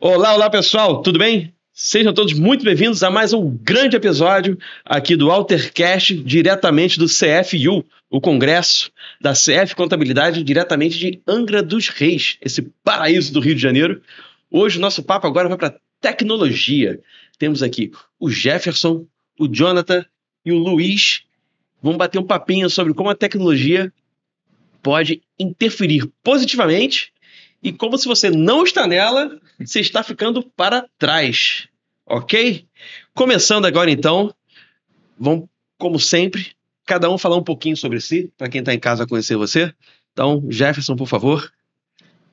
Olá, olá pessoal, tudo bem? Sejam todos muito bem-vindos a mais um grande episódio aqui do Altercast, diretamente do CFU, o Congresso da CF Contabilidade, diretamente de Angra dos Reis, esse paraíso do Rio de Janeiro. Hoje o nosso papo agora vai para tecnologia. Temos aqui o Jefferson, o Jonathan e o Luiz. Vamos bater um papinho sobre como a tecnologia pode interferir positivamente e como, se você não está nela, você está ficando para trás, ok? Começando agora então, vamos, como sempre, cada um falar um pouquinho sobre si, para quem está em casa conhecer você. Então, Jefferson, por favor.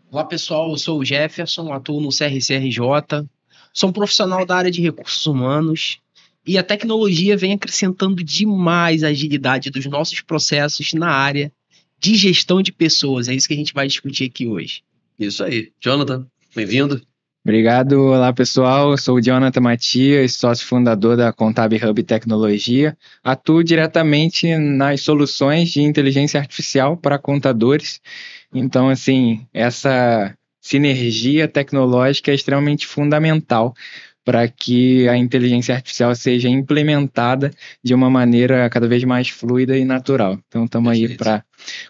Olá pessoal, eu sou o Jefferson, atuo no CRCRJ, sou um profissional da área de recursos humanos e a tecnologia vem acrescentando demais a agilidade dos nossos processos na área de gestão de pessoas. É isso que a gente vai discutir aqui hoje. Isso aí. Jonathan, bem-vindo. Obrigado. Olá, pessoal. Eu sou o Jonathan Matias, sócio fundador da Contab Hub Tecnologia. Atuo diretamente nas soluções de inteligência artificial para contadores. Então, assim, essa sinergia tecnológica é extremamente fundamental para que a inteligência artificial seja implementada de uma maneira cada vez mais fluida e natural. Então, estamos aí para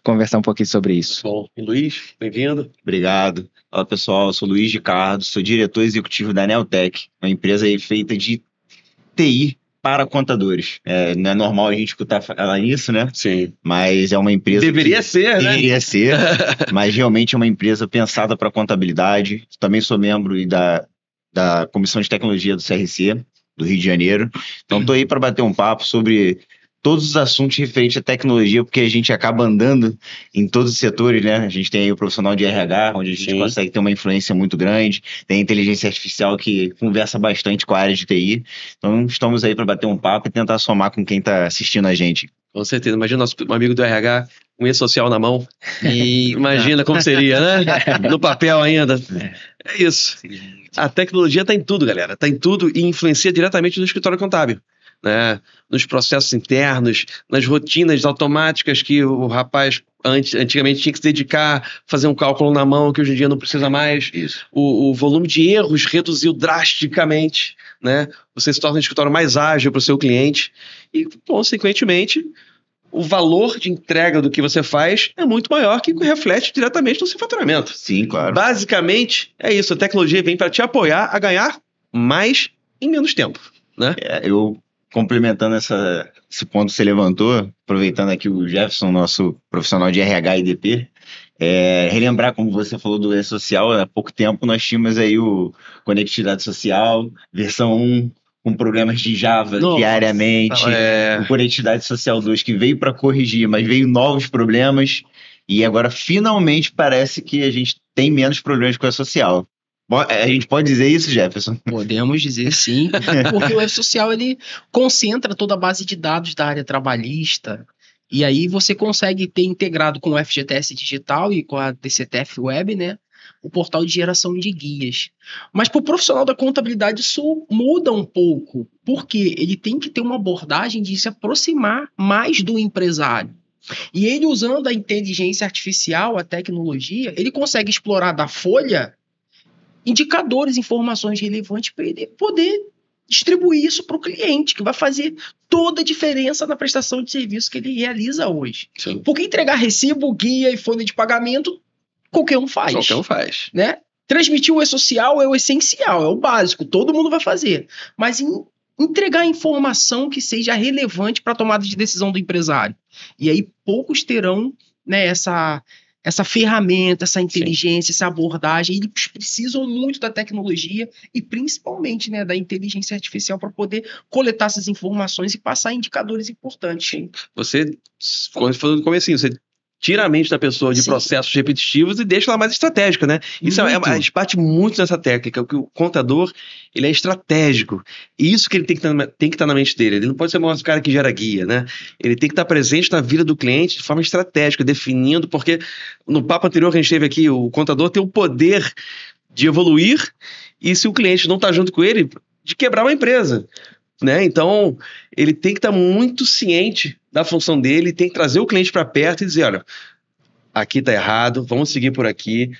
conversar um pouquinho sobre isso. Bom, e Luiz, bem-vindo. Obrigado. Olá, pessoal, eu sou Luiz Ricardo, sou diretor executivo da Neotech, uma empresa aí feita de TI para contadores. Não é normal a gente escutar falar isso, né? Sim. Mas é uma empresa... Deveria ser, né? Deveria ser, mas realmente é uma empresa pensada para contabilidade. Também sou membro da Comissão de Tecnologia do CRC, do Rio de Janeiro. Então, estou aí para bater um papo sobre todos os assuntos referentes à tecnologia, porque a gente acaba andando em todos os setores, né? A gente tem aí o profissional de RH, onde a gente consegue ter uma influência muito grande, tem a inteligência artificial que conversa bastante com a área de TI. Então, estamos aí para bater um papo e tentar somar com quem está assistindo a gente. Com certeza. Imagina nosso amigo do RH, um e-social na mão. E imagina como seria, né? No papel ainda. É isso. A tecnologia está em tudo, galera. Está em tudo e influencia diretamente no escritório contábil, né? Nos processos internos, nas rotinas automáticas que o rapaz antigamente tinha que se dedicar, fazer um cálculo na mão, que hoje em dia não precisa mais. Isso. O volume de erros reduziu drasticamente, né? Você se torna um escritório mais ágil para o seu cliente e, consequentemente, o valor de entrega do que você faz é muito maior, que reflete diretamente no seu faturamento. Sim, claro. Basicamente, é isso. A tecnologia vem para te apoiar a ganhar mais em menos tempo, né? Eu complementando esse ponto que você levantou, aproveitando aqui o Jefferson, nosso profissional de RH e DP, relembrar, como você falou do E-Social, há pouco tempo nós tínhamos aí o Conectividade Social, versão 1, com problemas de Java diariamente, o Conectividade Social 2, que veio para corrigir, mas veio novos problemas, e agora finalmente parece que a gente tem menos problemas com a social. A gente pode dizer isso, Jefferson? Podemos dizer sim, porque o E-Social ele concentra toda a base de dados da área trabalhista, e aí você consegue ter integrado com o FGTS Digital e com a DCTF Web, né, o portal de geração de guias. Mas para o profissional da contabilidade isso muda um pouco, porque ele tem que ter uma abordagem de se aproximar mais do empresário. E ele, usando a inteligência artificial, a tecnologia, ele consegue explorar da folha indicadores, informações relevantes para ele poder distribuir isso para o cliente, que vai fazer toda a diferença na prestação de serviço que ele realiza hoje. Sim. Porque entregar recibo, guia e folha de pagamento, qualquer um faz. Qualquer um faz. Né? Transmitir o E-Social é o essencial, é o básico, todo mundo vai fazer. Mas entregar informação que seja relevante para a tomada de decisão do empresário. E aí poucos terão, né, essa ferramenta, essa inteligência, essa abordagem. Eles precisam muito da tecnologia e principalmente, né, da inteligência artificial para poder coletar essas informações e passar indicadores importantes. Sim. Você, quando falou no comecinho, você tira a mente da pessoa de processos repetitivos e deixa ela mais estratégica, né? Isso a gente bate muito nessa técnica, que o contador, ele é estratégico. E isso que ele tem que estar na mente dele. Ele não pode ser mais o cara que gera guia, né? Ele tem que estar presente na vida do cliente de forma estratégica, definindo, porque no papo anterior que a gente teve aqui, o contador tem o poder de evoluir e, se o cliente não está junto com ele, de quebrar uma empresa, né? Então, ele tem que estar muito ciente da função dele, tem que trazer o cliente para perto e dizer, olha, aqui está errado, vamos seguir por aqui,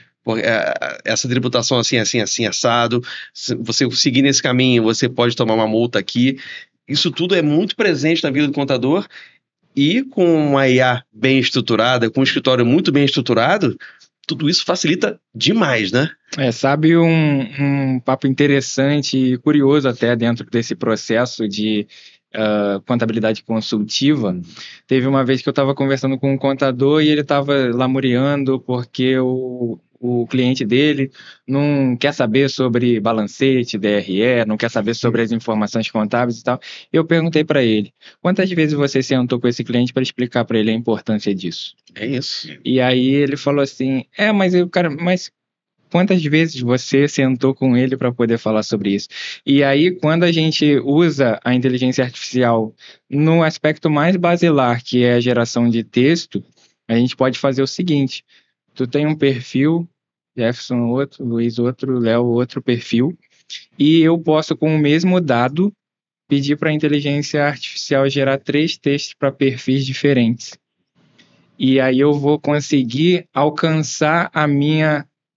essa tributação assim, assim, assim, assado, se você seguir nesse caminho, você pode tomar uma multa aqui. Isso tudo é muito presente na vida do contador e com uma IA bem estruturada, com um escritório muito bem estruturado, tudo isso facilita demais, né? Sabe um papo interessante e curioso até dentro desse processo de contabilidade consultiva? Teve uma vez que eu estava conversando com um contador e ele estava lamuriando porque o cliente dele não quer saber sobre balancete, DRE, não quer saber sobre as informações contábeis e tal. Eu perguntei para ele, quantas vezes você sentou com esse cliente para explicar para ele a importância disso? É isso. E aí ele falou assim, mas quantas vezes você sentou com ele para poder falar sobre isso? E aí, quando a gente usa a inteligência artificial no aspecto mais basilar, que é a geração de texto, a gente pode fazer o seguinte, tu tem um perfil, Jefferson outro, Luiz outro, Léo outro perfil, e eu posso, com o mesmo dado, pedir para a inteligência artificial gerar 3 textos para perfis diferentes. E aí eu vou conseguir alcançar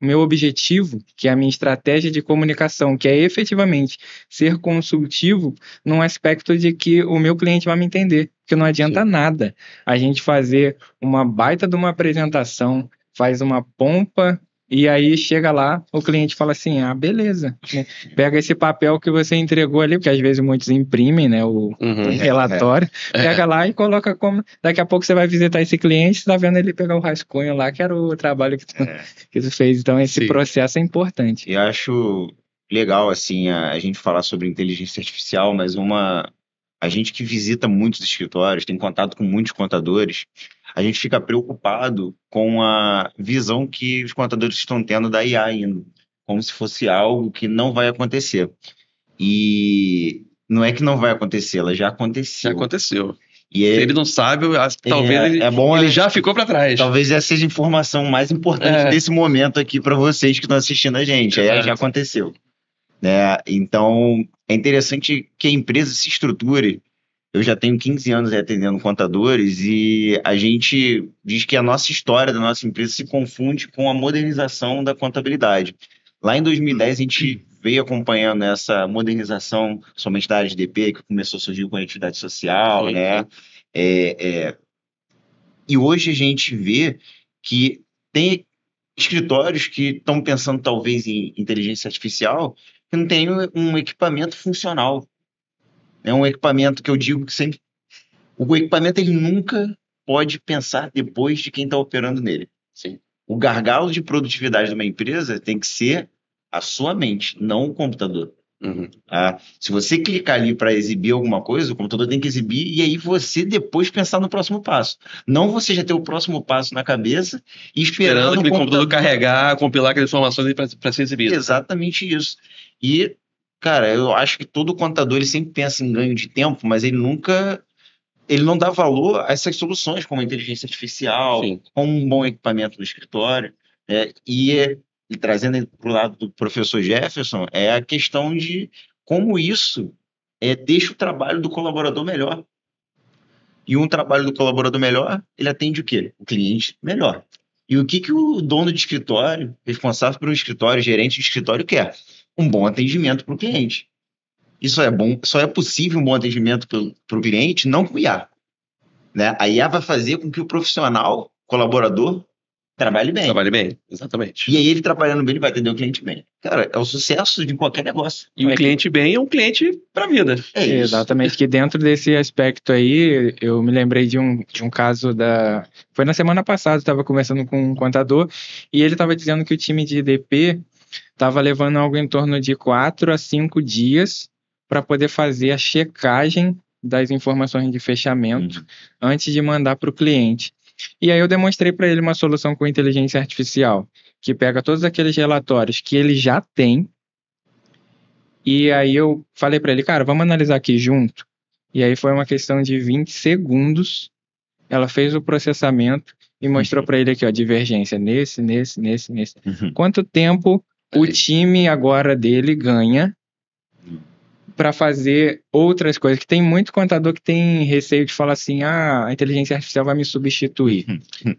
meu objetivo, que é a minha estratégia de comunicação, que é efetivamente ser consultivo num aspecto de que o meu cliente vai me entender, porque não adianta nada a gente fazer uma baita de uma apresentação, faz uma pompa e aí chega lá, o cliente fala assim, beleza, né? Pega esse papel que você entregou ali, porque às vezes muitos imprimem, né, o relatório, pega lá e coloca como... Daqui a pouco você vai visitar esse cliente, você tá vendo ele pegar o rascunho lá, que era o trabalho que tu fez. Então esse processo é importante. E acho legal, assim, a gente falar sobre inteligência artificial, mas a gente que visita muitos escritórios, tem contato com muitos contadores, a gente fica preocupado com a visão que os contadores estão tendo da IA ainda, como se fosse algo que não vai acontecer. E não é que não vai acontecer, ela já aconteceu. Já aconteceu. E se ele não sabe, talvez ele já ficou para trás. Talvez essa seja a informação mais importante desse momento aqui para vocês que estão assistindo a gente. Já aconteceu. Né? Então, é interessante que a empresa se estruture. Eu já tenho 15 anos atendendo contadores e a gente diz que a nossa história da nossa empresa se confunde com a modernização da contabilidade. Lá em 2010, a gente veio acompanhando essa modernização somente da área de DP, que começou a surgir com a entidade social, né? E hoje a gente vê que tem escritórios que estão pensando talvez em inteligência artificial que não tem um equipamento funcional. É um equipamento que eu digo que sempre... O equipamento ele nunca pode pensar depois de quem está operando nele. Sim. O gargalo de produtividade de uma empresa tem que ser a sua mente, não o computador. Se você clicar ali para exibir alguma coisa, o computador tem que exibir e aí você depois pensar no próximo passo. Não você já ter o próximo passo na cabeça e esperando aquele computador carregar, compilar aquelas informações para ser exibido. Exatamente isso. E, cara, eu acho que todo contador ele sempre pensa em ganho de tempo, mas ele não dá valor a essas soluções como a inteligência artificial, com um bom equipamento no escritório. E trazendo para o lado do professor Jefferson, é a questão de como isso deixa o trabalho do colaborador melhor. E um trabalho do colaborador melhor, ele atende o quê? O cliente melhor. E o que o dono de escritório, responsável pelo escritório, gerente de escritório quer? Um bom atendimento para o cliente. Isso é bom, só é possível um bom atendimento para o cliente, não com o IA. Né? A IA vai fazer com que o profissional, colaborador, trabalhe bem. Trabalhe bem, exatamente. E aí ele trabalhando bem, ele vai atender o cliente bem. Cara, é o sucesso de qualquer negócio. E o cliente bem é um cliente para a vida. Exatamente, que dentro desse aspecto aí, eu me lembrei de um caso Foi na semana passada, eu estava conversando com um contador, e ele estava dizendo que o time de IDP estava levando algo em torno de 4 a 5 dias para poder fazer a checagem das informações de fechamento antes de mandar para o cliente. E aí eu demonstrei para ele uma solução com inteligência artificial, que pega todos aqueles relatórios que ele já tem, e aí eu falei para ele, cara, vamos analisar aqui junto. E aí foi uma questão de 20 segundos, ela fez o processamento e mostrou para ele aqui, ó, divergência nesse. Quanto tempo o time agora dele ganha para fazer outras coisas, que tem muito contador que tem receio de falar assim, a inteligência artificial vai me substituir.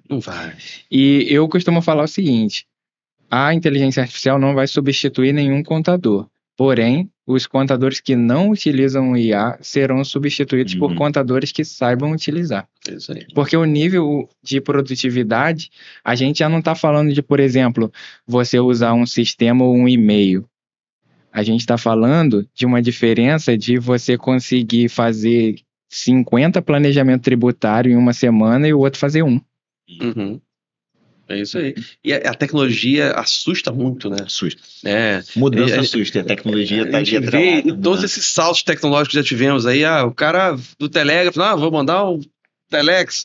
Não vai. E eu costumo falar o seguinte, a inteligência artificial não vai substituir nenhum contador. Porém, os contadores que não utilizam o IA serão substituídos por contadores que saibam utilizar. Isso aí. Porque o nível de produtividade, a gente já não está falando de, por exemplo, você usar um sistema ou um e-mail. A gente está falando de uma diferença de você conseguir fazer 50 planejamentos tributários em uma semana e o outro fazer um. Uhum. É isso aí. E a tecnologia assusta muito, né? Assusta. É, Mudança assusta. A tecnologia está a gente vê em todos esses saltos tecnológicos que já tivemos aí, o cara do Telegram, vou mandar um Telex,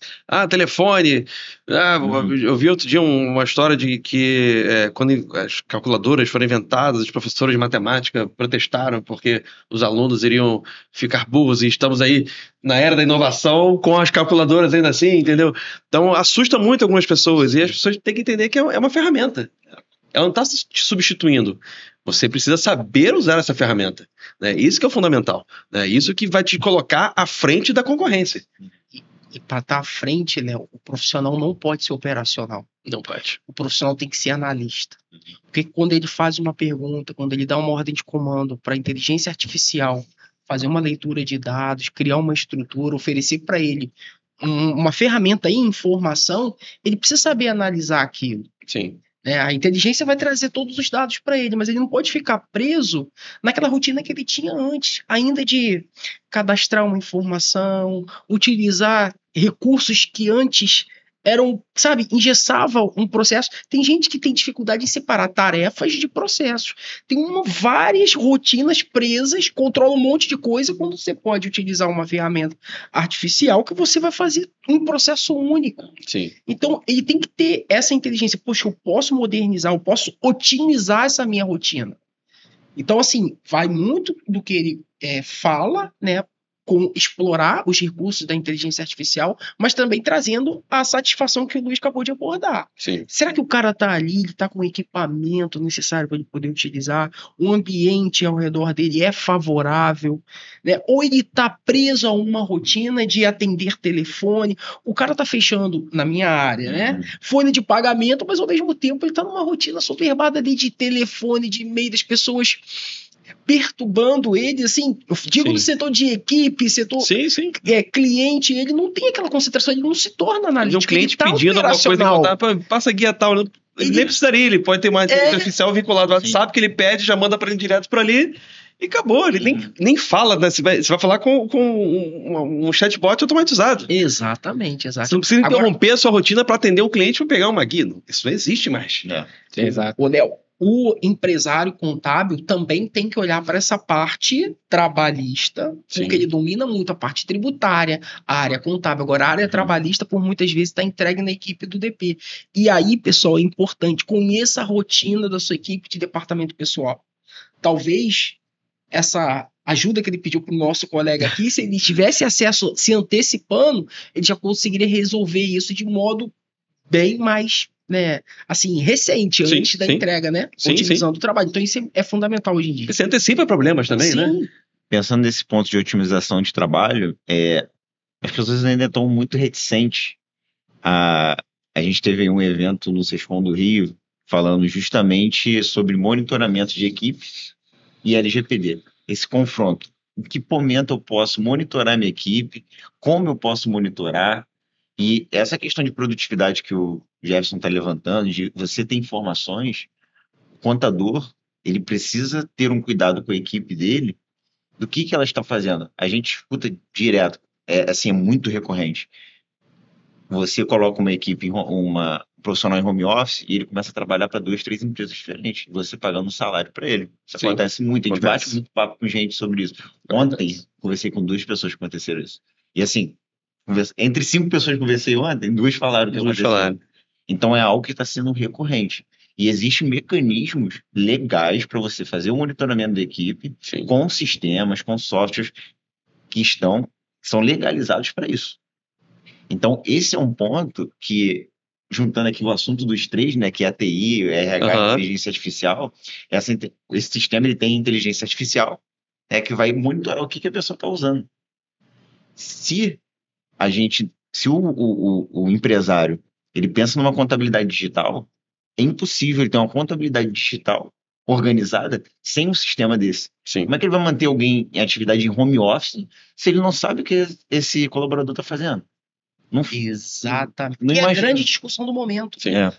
telefone. Eu vi outro dia uma história de que quando as calculadoras foram inventadas, os professores de matemática protestaram porque os alunos iriam ficar burros, e estamos aí na era da inovação com as calculadoras ainda assim, entendeu? Então assusta muito algumas pessoas, e as pessoas têm que entender que é uma ferramenta. Ela não está te substituindo. Você precisa saber usar essa ferramenta, né? Isso que é o fundamental, né? Isso que vai te colocar à frente da concorrência. E para estar à frente, Léo, o profissional não pode ser operacional. Não pode. O profissional tem que ser analista. Porque quando ele faz uma pergunta, quando ele dá uma ordem de comando para a inteligência artificial fazer uma leitura de dados, criar uma estrutura, oferecer para ele uma ferramenta e informação, ele precisa saber analisar aquilo. Sim. A inteligência vai trazer todos os dados para ele, mas ele não pode ficar preso naquela rotina que ele tinha antes, ainda de cadastrar uma informação, utilizar recursos que antes eram, engessava um processo. Tem gente que tem dificuldade em separar tarefas de processos. Tem várias rotinas presas, controla um monte de coisa, quando você pode utilizar uma ferramenta artificial que você vai fazer um processo único. Sim. Então, ele tem que ter essa inteligência. Poxa, eu posso modernizar, eu posso otimizar essa minha rotina. Então, assim, vai muito do que ele fala, né? Com explorar os recursos da inteligência artificial, mas também trazendo a satisfação que o Luiz acabou de abordar. Sim. Será que o cara está ali, ele está com o equipamento necessário para ele poder utilizar, o ambiente ao redor dele é favorável, né? Ou ele está preso a uma rotina de atender telefone, o cara está fechando, na minha área, né? Folha de pagamento, mas ao mesmo tempo ele está numa rotina soberbada ali de telefone, de e-mail, das pessoas perturbando ele, assim, eu digo no setor de equipe, setor cliente, ele não tem aquela concentração, ele não se torna analítico. Um cliente pedindo alguma coisa, passa guia tal, ele nem precisaria, ele pode ter uma inteligência artificial vinculada ao WhatsApp, que ele pede, já manda para ele direto para ali, e acabou, ele nem fala, né? Você vai falar com um chatbot automatizado. Exatamente. Você não precisa interromper a sua rotina para atender um cliente para pegar uma guia, isso não existe mais. Exato. Ô, Léo, o empresário contábil também tem que olhar para essa parte trabalhista, porque ele domina muito a parte tributária, a área contábil. Agora, a área trabalhista, por muitas vezes, está entregue na equipe do DP. E aí, pessoal, é importante, conheça a rotina da sua equipe de departamento pessoal. Talvez essa ajuda que ele pediu para o nosso colega aqui, se ele tivesse acesso, se antecipando, ele já conseguiria resolver isso de modo bem mais recente, antes da entrega, né? Otimizando o trabalho. Então, isso é fundamental hoje em dia. Você antecipa problemas também, né? Pensando nesse ponto de otimização de trabalho, as pessoas ainda estão muito reticentes. A gente teve um evento no Sescom do Rio, falando justamente sobre monitoramento de equipes e LGPD. Esse confronto. Em que momento eu posso monitorar minha equipe? Como eu posso monitorar? E essa questão de produtividade que o Jefferson está levantando, de você ter informações, o contador, ele precisa ter um cuidado com a equipe dele, do que ela está fazendo. A gente escuta direto, é muito recorrente. Você coloca uma equipe, um profissional em home office, e ele começa a trabalhar para 2, 3 empresas diferentes, você pagando um salário para ele. Isso acontece muito, a gente bate muito papo com gente sobre isso. Ontem, conversei com 2 pessoas que aconteceram isso. E assim, entre 5 pessoas que conversei ontem, 2 falaram que aconteceu. Então é algo que está sendo recorrente. E existem mecanismos legais para você fazer o monitoramento da equipe com sistemas, com softwares que são legalizados para isso. Então, esse é um ponto que, juntando aqui o assunto dos 3, né, que é a TI, RH e inteligência artificial, esse sistema ele tem inteligência artificial, que vai monitorar o que a pessoa está usando. Se o empresário ele pensa numa contabilidade digital, é impossível ele ter uma contabilidade digital organizada sem um sistema desse. Sim. Como é que ele vai manter alguém em atividade em home office se ele não sabe o que esse colaborador está fazendo? Não, Exatamente. não Que é a imagino. grande discussão do momento. Sim. É.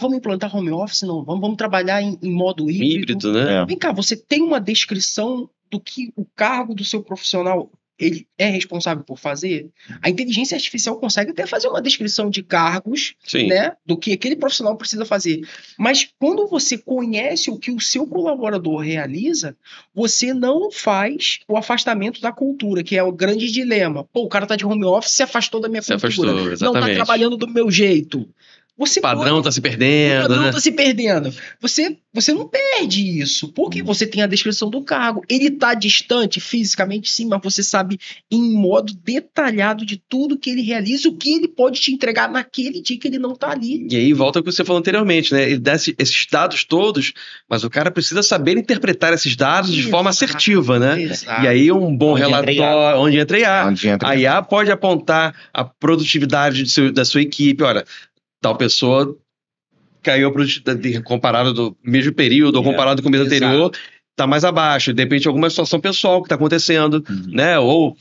Vamos implantar home office? Não, vamos trabalhar em modo híbrido. Híbrido, né? É. Vem cá, você tem uma descrição do que o cargo do seu profissional ele é responsável por fazer? A inteligência artificial consegue até fazer uma descrição de cargos, Sim. né, do que aquele profissional precisa fazer. Mas quando você conhece o que o seu colaborador realiza, você não faz o afastamento da cultura, que é o grande dilema. Pô, o cara tá de home office, se afastou da minha Se cultura. afastou, Não tá exatamente. trabalhando do meu jeito. Você O padrão pode- tá se o perdendo, padrão né? tá se perdendo. Você não perde isso, porque você tem a descrição do cargo. Ele tá distante fisicamente, sim, mas você sabe em modo detalhado de tudo que ele realiza, o que ele pode te entregar naquele dia que ele não tá ali. E aí volta ao que você falou anteriormente, né? Ele dá esses dados todos, mas o cara precisa saber interpretar esses dados de forma Exato, assertiva, né? exato. E aí um bom Onde entra relatório, onde entra IA. Onde entra A IA pode apontar a produtividade da sua equipe. Olha, tal pessoa caiu a produtividade comparado do mesmo período ou comparado com o mês exato. anterior, está mais abaixo. De repente, alguma situação pessoal que está acontecendo, né? Ou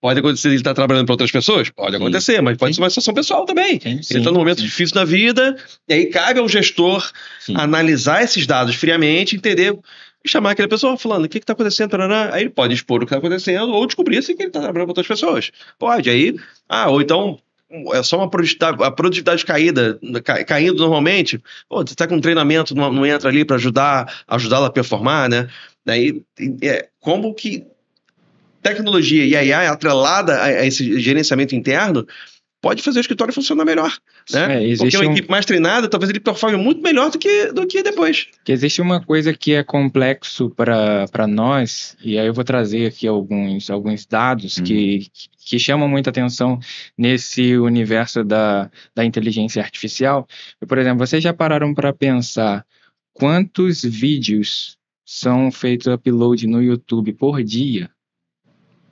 pode acontecer ele estar trabalhando para outras pessoas? Pode Sim. acontecer, mas pode Sim. ser uma situação pessoal também. Sim, Ele está num momento difícil na vida, e aí cabe ao gestor Sim. analisar esses dados friamente, entender, e chamar aquela pessoa falando, o que está acontecendo? Tarará. Aí ele pode expor o que está acontecendo, ou descobrir se ele está trabalhando para outras pessoas. Pode, aí, ou então é só a produtividade caindo normalmente. Pô, você está com um treinamento, não entra ali para ajudá-la a performar, né? Daí, como que tecnologia e a IA atrelada a esse gerenciamento interno pode fazer o escritório funcionar melhor, né? Porque uma equipe mais treinada, talvez ele performe muito melhor do que depois. Que existe uma coisa que é complexo para nós, e aí eu vou trazer aqui alguns dados que chamam muita atenção nesse universo da inteligência artificial. Por exemplo, vocês já pararam para pensar quantos vídeos são feitos upload no YouTube por dia?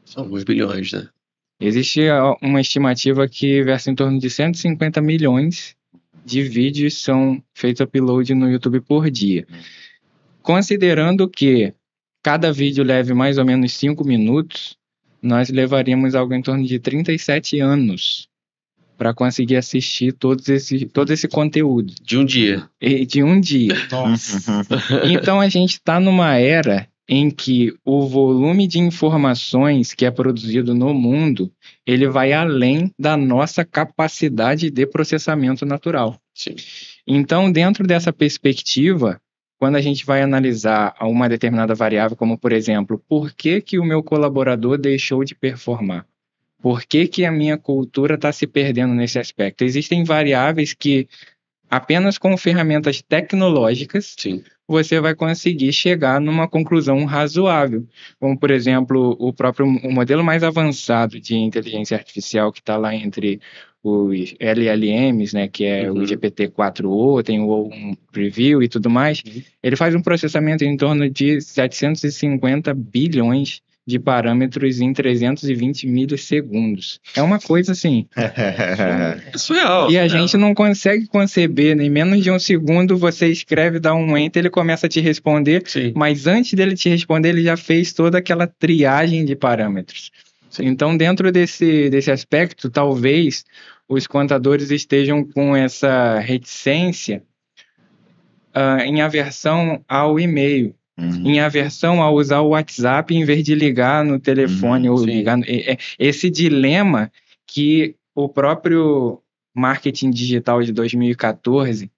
São alguns bilhões, né? Existe uma estimativa que versa em torno de 150 milhões de vídeos são feitos upload no YouTube por dia. Considerando que cada vídeo leve mais ou menos 5 minutos, nós levaríamos algo em torno de 37 anos para conseguir assistir todo esse conteúdo. De um dia. De um dia. Nossa. Então a gente está numa era em que o volume de informações que é produzido no mundo, ele vai além da nossa capacidade de processamento natural. Sim. Então, dentro dessa perspectiva, quando a gente vai analisar uma determinada variável, como, por exemplo, por que o meu colaborador deixou de performar? Por que a minha cultura está se perdendo nesse aspecto? Existem variáveis que, apenas com ferramentas tecnológicas, Sim. você vai conseguir chegar numa conclusão razoável. Como, por exemplo, o modelo mais avançado de inteligência artificial que está lá entre os LLMs, né, que é o GPT-4o, tem o Preview e tudo mais, ele faz um processamento em torno de 750 bilhões de parâmetros em 320 milissegundos. É uma coisa assim. Isso é real. E a gente não consegue conceber, né? Em menos de um segundo você escreve, dá um enter, ele começa a te responder, Sim. mas antes dele te responder, ele já fez toda aquela triagem de parâmetros. Sim. Então, dentro desse aspecto, talvez os contadores estejam com essa reticência em aversão ao e-mail. Em aversão a usar o WhatsApp em vez de ligar no telefone ou sim. ligar. Esse dilema que o próprio marketing digital de 2014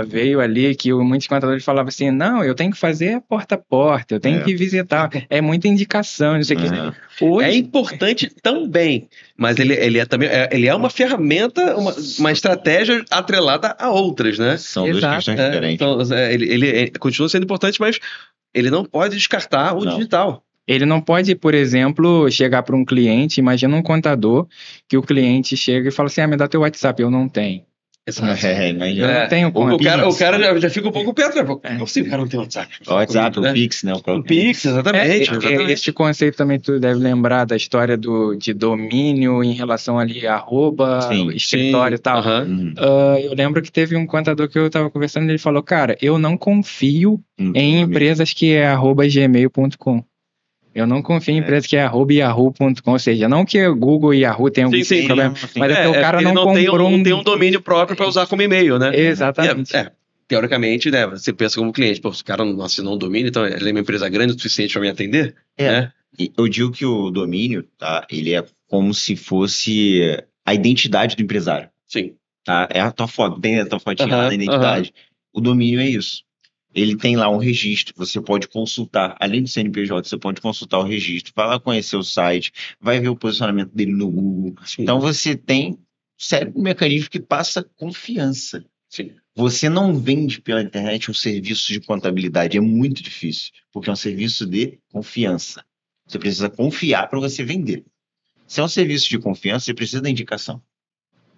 veio ali, que muitos contadores falavam assim, não, eu tenho que fazer porta a porta, eu tenho que visitar, é muita indicação, não sei o que. Hoje, É importante também, mas ele é também ele é uma ferramenta, uma estratégia atrelada a outras, né? São duas Exato. questões diferentes. Então, ele continua sendo importante, mas ele não pode descartar o digital. ele não pode, por exemplo, chegar para um cliente, imagina um contador, que o cliente chega e fala assim, me dá teu WhatsApp, eu não tenho. Imagina. Eu não tenho conta. O cara já fica um pouco pé atrás. Não é possível, o cara não tem WhatsApp. O WhatsApp, né? o Pix, né? O Pix, exatamente. Esse conceito também tu deve lembrar da história de domínio em relação ali a arroba, escritório e tal. Eu lembro que teve um contador que eu tava conversando e ele falou, cara, eu não confio em empresas que é @gmail.com. Eu não confio em empresa que é @yahoo.com, ou seja, não que Google e Yahoo tenham algum problema, mas é que o cara não comprou não tem um domínio próprio para usar como e-mail, né? Exatamente. Teoricamente, né, você pensa como cliente, pô, se o cara não assinou um domínio, então ele é uma empresa grande o suficiente para me atender, né? Eu digo que o domínio, tá, ele é como se fosse a identidade do empresário. Sim. Tá? É a tua foto, tem a tua fotinha lá da identidade. O domínio é isso. Ele tem lá um registro, você pode consultar, além do CNPJ, você pode consultar o registro, vai lá conhecer o site, vai ver o posicionamento dele no Google. Sim. Então você tem sério um mecanismo que passa confiança. Sim. Você não vende pela internet um serviço de contabilidade, é muito difícil, porque é um serviço de confiança. Você precisa confiar para você vender. Se é um serviço de confiança, você precisa da indicação.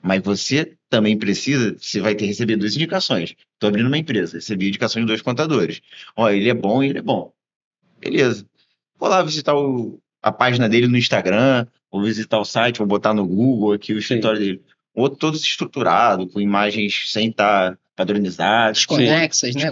Mas você também precisa, você vai ter que receber 2 indicações. Estou abrindo uma empresa, recebi indicação de 2 contadores. Ó, ele é bom e ele é bom. Beleza. Vou lá visitar a página dele no Instagram, vou visitar o site, vou botar no Google aqui o escritório dele. Outro todo estruturado, com imagens sem estar padronizadas. Desconexas, né?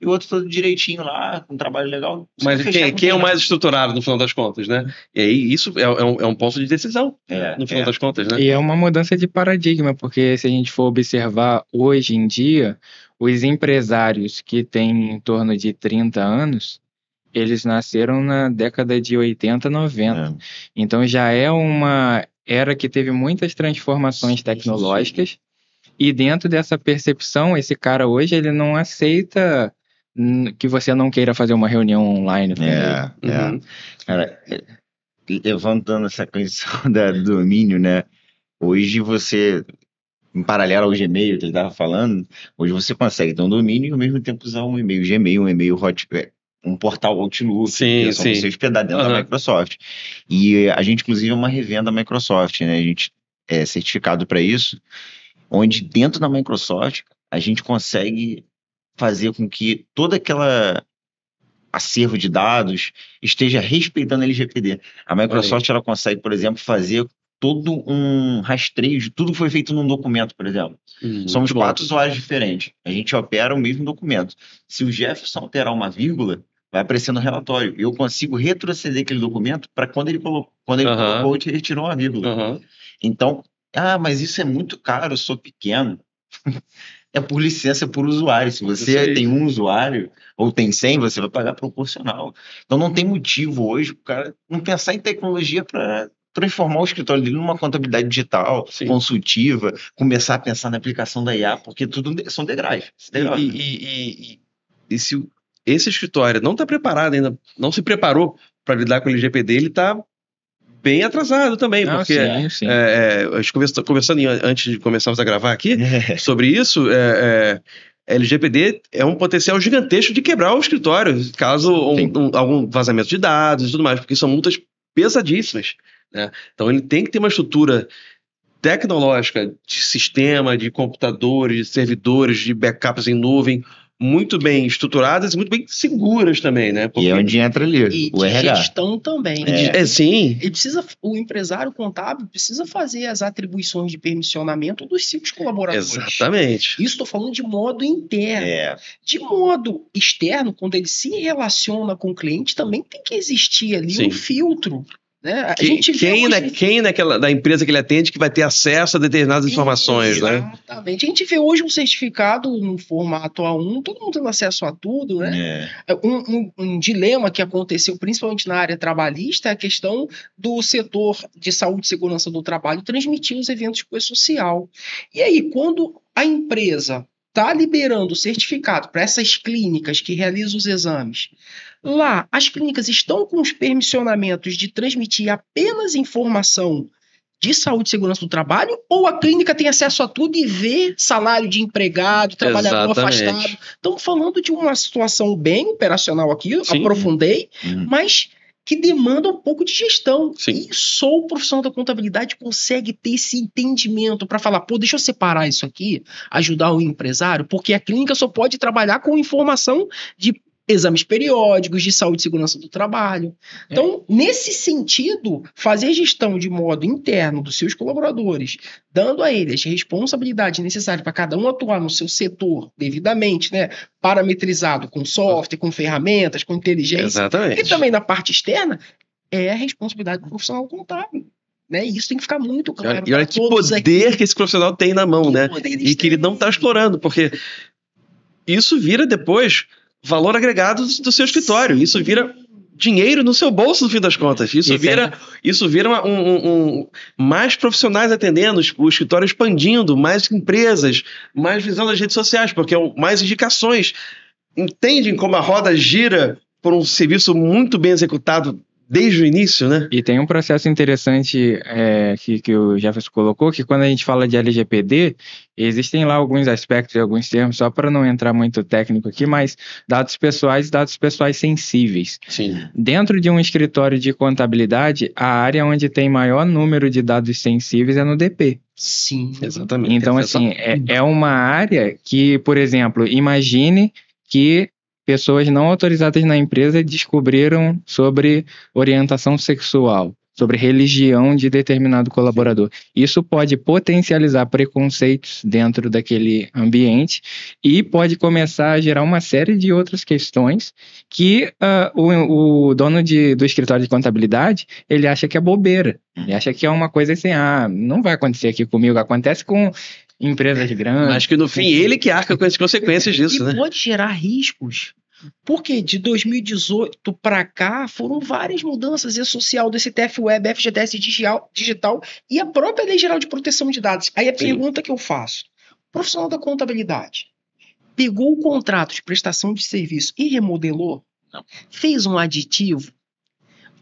E o outro todo direitinho lá, com um trabalho legal. Mas quem é o mais estruturado no final das contas, né? E aí isso é um ponto de decisão, no final das contas, né? E é uma mudança de paradigma, porque se a gente for observar hoje em dia, os empresários que têm em torno de 30 anos, eles nasceram na década de 80, 90. Então já é uma era que teve muitas transformações tecnológicas. E dentro dessa percepção, esse cara hoje, ele não aceita que você não queira fazer uma reunião online com ele. Cara, levantando essa questão do domínio, né? Hoje você, em paralelo ao Gmail que ele estava falando, hoje você consegue ter um domínio e ao mesmo tempo usar um e-mail Gmail, um e-mail um portal Outlook, que só você hospedar dentro da Microsoft. E a gente, inclusive, é uma revenda da Microsoft, né? A gente é certificado para isso, onde dentro da Microsoft a gente consegue fazer com que toda aquela acervo de dados esteja respeitando a LGPD. A Microsoft ela consegue, por exemplo, fazer todo um rastreio de tudo que foi feito num documento, por exemplo. Somos 4 usuários diferentes. A gente opera o mesmo documento. Se o Jefferson alterar uma vírgula, vai aparecer no relatório. Eu consigo retroceder aquele documento para quando ele colocou, ele tirou uma vírgula. Então, mas isso é muito caro, eu sou pequeno. É por licença, por usuário. Se você tem um usuário ou tem 100, você vai pagar proporcional. Então não tem motivo hoje para o cara não pensar em tecnologia para transformar o escritório dele numa contabilidade digital, consultiva, começar a pensar na aplicação da IA, porque tudo são degraus. E se esse escritório não está preparado ainda, não se preparou para lidar com o LGPD, ele está bem atrasado também, porque a gente conversando antes de começarmos a gravar aqui sobre isso, LGPD é um potencial gigantesco de quebrar o escritório, caso algum vazamento de dados e tudo mais, porque são multas pesadíssimas, né? Então ele tem que ter uma estrutura tecnológica de sistema, de computadores, de servidores, de backups em nuvem, muito bem estruturadas e muito bem seguras também, né? Porque... E é onde entra ali, o RH. Gestão também. Sim. O empresário contábil precisa fazer as atribuições de permissionamento dos seus colaboradores. Exatamente. Isso estou falando de modo interno. De modo externo, quando ele se relaciona com o cliente, também tem que existir ali um filtro. Né? Quem da empresa que ele atende que vai ter acesso a determinadas informações, né? Exatamente. A gente vê hoje um certificado no formato A1, todo mundo tendo acesso a tudo, né? Um dilema que aconteceu principalmente na área trabalhista é a questão do setor de saúde e segurança do trabalho transmitir os eventos de coisa social. E aí, quando a empresa está liberando o certificado para essas clínicas que realizam os exames, lá, as clínicas estão com os permissionamentos de transmitir apenas informação de saúde e segurança do trabalho, ou a clínica tem acesso a tudo e vê salário de empregado, trabalhador afastado? Estamos falando de uma situação bem operacional aqui, aprofundei, mas que demanda um pouco de gestão. Sim. E só o profissional da contabilidade consegue ter esse entendimento para falar, pô, deixa eu separar isso aqui, ajudar o empresário, porque a clínica só pode trabalhar com informação de exames periódicos, de saúde e segurança do trabalho. Então, nesse sentido, fazer a gestão de modo interno dos seus colaboradores, dando a eles a responsabilidade necessária para cada um atuar no seu setor devidamente, né, parametrizado com software, com ferramentas, com inteligência, Exatamente. e também na parte externa, é a responsabilidade do profissional contábil. Né? E isso tem que ficar muito claro. E olha que poder que esse profissional tem na mão, né? E que ele não está explorando, porque isso vira depois valor agregado do seu escritório. Isso vira dinheiro no seu bolso, no fim das contas. Isso vira mais profissionais atendendo, o escritório expandindo, mais empresas, mais visão das redes sociais, porque mais indicações. Entendem como a roda gira por um serviço muito bem executado desde o início, né? E tem um processo interessante que o Jefferson colocou, que quando a gente fala de LGPD, existem lá alguns aspectos e alguns termos, só para não entrar muito técnico aqui, mas dados pessoais sensíveis. Sim. Dentro de um escritório de contabilidade, a área onde tem maior número de dados sensíveis é no DP. Sim, exatamente. Então, assim, é uma área que, por exemplo, imagine que pessoas não autorizadas na empresa descobriram sobre orientação sexual, sobre religião de determinado colaborador. Isso pode potencializar preconceitos dentro daquele ambiente e pode começar a gerar uma série de outras questões que o dono do escritório de contabilidade, ele acha que é bobeira. Ele acha que é uma coisa assim, não vai acontecer aqui comigo, acontece com empresas grandes. Mas que no fim ele que arca com as consequências disso, né? Pode gerar riscos. Porque de 2018 para cá foram várias mudanças social do STF-Web, FGTS digital e a própria Lei Geral de Proteção de Dados. Aí a pergunta que eu faço: o profissional da contabilidade pegou o contrato de prestação de serviço e remodelou? Não. Fez um aditivo?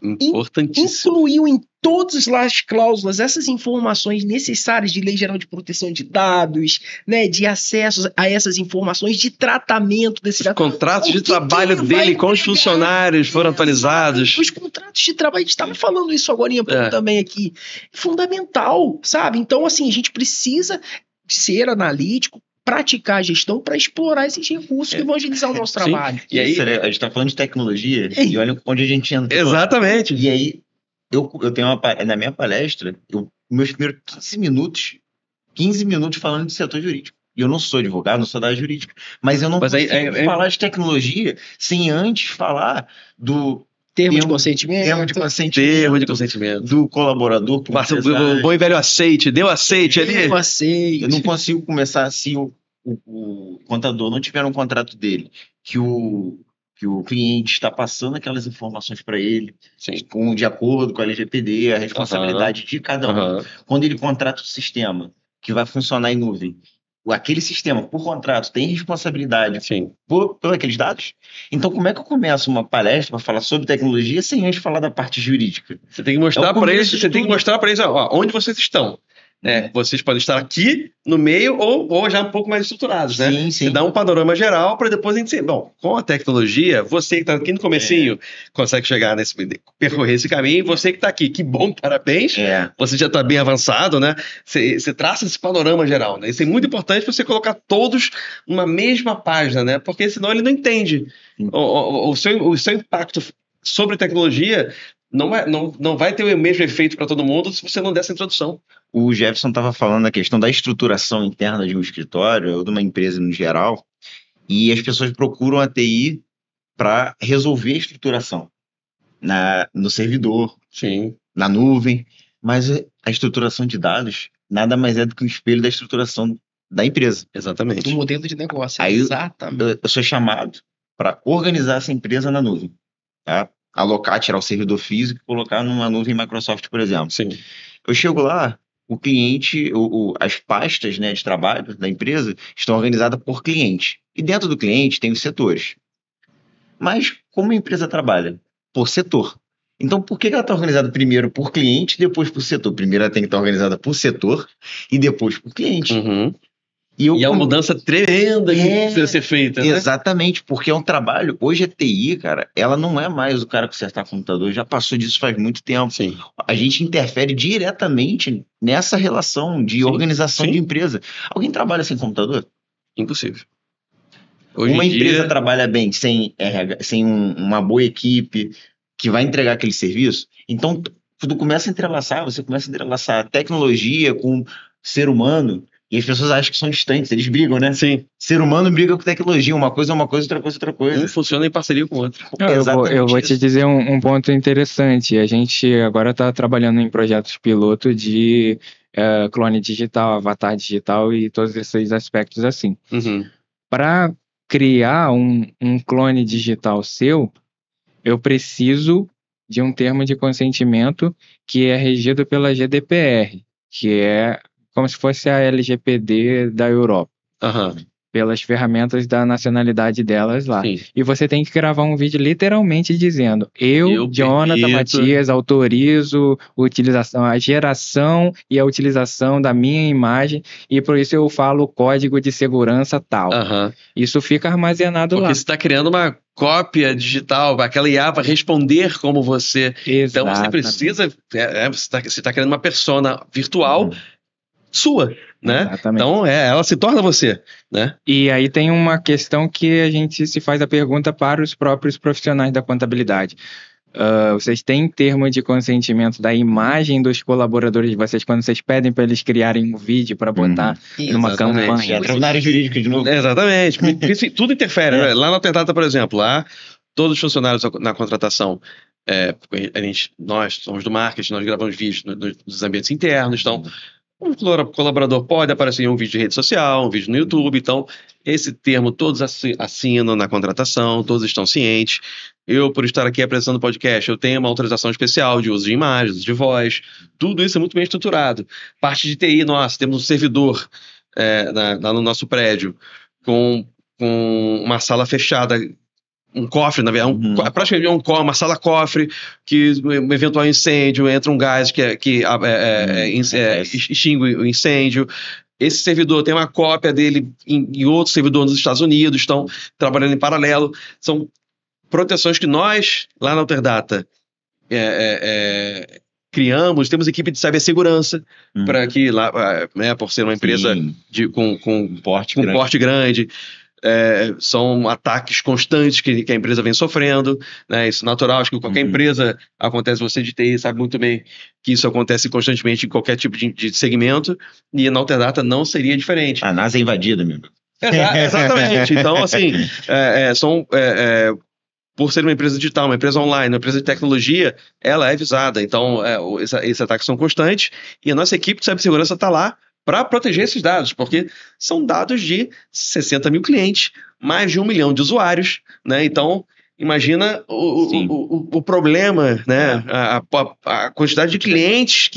Importantíssimo. Incluiu em todas as cláusulas essas informações necessárias de Lei Geral de Proteção de Dados, né, de acesso a essas informações, de tratamento desse Os contratos de trabalho dele com os funcionários foram atualizados. Os contratos de trabalho, a gente estava falando isso agora também aqui. Fundamental, sabe? Então, assim, a gente precisa ser analítico, praticar a gestão para explorar esses recursos que vão agilizar o nosso trabalho. E aí, a gente está falando de tecnologia e olha onde a gente entrou. Exatamente. E aí, eu tenho na minha palestra, meus primeiros 15 minutos falando de setor jurídico. E eu não sou advogado, não sou da área jurídica. Mas eu não consigo falar de tecnologia sem antes falar do termo de consentimento. Termo de consentimento. Do colaborador. O bom e velho aceite. Deu aceite ali. Deu aceite. Eu não consigo começar se o contador não tiver um contrato dele, que o cliente está passando aquelas informações para ele, de acordo com a LGPD, a responsabilidade de cada um. Quando ele contrata o sistema que vai funcionar em nuvem, aquele sistema, por contrato, tem responsabilidade por aqueles dados. Então, como é que eu começo uma palestra para falar sobre tecnologia sem antes falar da parte jurídica? Você tem que mostrar para eles, onde vocês estão. Vocês podem estar aqui no meio ou já um pouco mais estruturados, né? Sim. Você dá um panorama geral para depois a gente... Bom, com a tecnologia, você que está aqui no comecinho consegue chegar percorrer esse caminho. Você que está aqui, que bom, parabéns. Você já está bem avançado, né? Você traça esse panorama geral, né? Isso é muito importante para você colocar todos numa mesma página, né? Porque senão ele não entende. O seu impacto sobre tecnologia não vai ter o mesmo efeito para todo mundo se você não der essa introdução. O Jefferson estava falando da questão da estruturação interna de um escritório ou de uma empresa no geral, e as pessoas procuram a TI para resolver a estruturação no servidor, na nuvem, mas a estruturação de dados nada mais é do que um espelho da estruturação da empresa. Exatamente. Do modelo de negócio. Aí exatamente. Eu sou chamado para organizar essa empresa na nuvem, tá? Alocar, tirar o servidor físico e colocar numa nuvem Microsoft, por exemplo. Eu chego lá, o cliente, as pastas, né, de trabalho da empresa estão organizadas por cliente. E dentro do cliente tem os setores. Mas como a empresa trabalha? Por setor. Então, por que ela está organizada primeiro por cliente e depois por setor? Primeiro ela tem que estar organizada por setor e depois por cliente. E é uma mudança tremenda que precisa ser feita, né? Exatamente, porque é um trabalho. Hoje a TI, cara, ela não é mais o cara consertar computador, já passou disso faz muito tempo. Sim. A gente interfere diretamente nessa relação de organização de empresa. Alguém trabalha sem computador? Impossível. Uma empresa trabalha bem sem uma boa equipe que vai entregar aquele serviço? Então, tudo começa a entrelaçar, você começa a entrelaçar tecnologia com ser humano. E as pessoas acham que são distantes, eles brigam, né? Sim. Ser humano briga com tecnologia, uma coisa é uma coisa, outra coisa é outra coisa. Um funciona em parceria com o outro. Eu vou te dizer um ponto interessante. A gente agora está trabalhando em projetos piloto de clone digital, avatar digital e todos esses aspectos assim. Para criar um clone digital seu, eu preciso de um termo de consentimento que é regido pela GDPR, que é como se fosse a LGPD da Europa, pelas ferramentas da nacionalidade delas lá. Sim. E você tem que gravar um vídeo literalmente dizendo: eu Jonathan Matias, autorizo a geração e a utilização da minha imagem, e por isso eu falo código de segurança tal. Isso fica armazenado lá. Porque você está criando uma cópia digital, aquela IA vai responder como você. Então você precisa, você está criando uma persona virtual sua, né? Exatamente. Então ela se torna você, né? E aí tem uma questão que a gente se faz a pergunta para os próprios profissionais da contabilidade. Vocês têm termo de consentimento da imagem dos colaboradores de vocês quando vocês pedem para eles criarem um vídeo para botar numa campanha? Entra na área jurídica de novo. Exatamente. Porque tudo interfere. Lá na Alterdata, por exemplo, lá todos os funcionários na contratação, nós somos do marketing, nós gravamos vídeos nos ambientes internos, então um colaborador pode aparecer em um vídeo de rede social, um vídeo no YouTube. Então, esse termo todos assinam na contratação, todos estão cientes. Eu, por estar aqui apresentando o podcast, eu tenho uma autorização especial de uso de imagens, de voz. Tudo isso é muito bem estruturado. Parte de TI, temos um servidor lá no nosso prédio com uma sala fechada, um cofre, na verdade, praticamente uma sala cofre, que um eventual incêndio, entra um gás que extingue o incêndio. Esse servidor tem uma cópia dele em outro servidor nos Estados Unidos, estão trabalhando em paralelo. São proteções que nós, lá na Alterdata, criamos. Temos equipe de cibersegurança para que, lá, por ser uma empresa com porte grande, são ataques constantes que a empresa vem sofrendo, né? Isso é natural, acho que qualquer empresa acontece, você de TI sabe muito bem que isso acontece constantemente em qualquer tipo de segmento, e na Alterdata não seria diferente. A NASA é invadida, meu. Exatamente. Então, assim, por ser uma empresa digital, uma empresa online, uma empresa de tecnologia, ela é visada. Então, esses ataques são constantes, e a nossa equipe de cibersegurança está lá para proteger esses dados, porque são dados de 60 mil clientes, mais de 1 milhão de usuários, né? Então, imagina o problema, né? A quantidade de clientes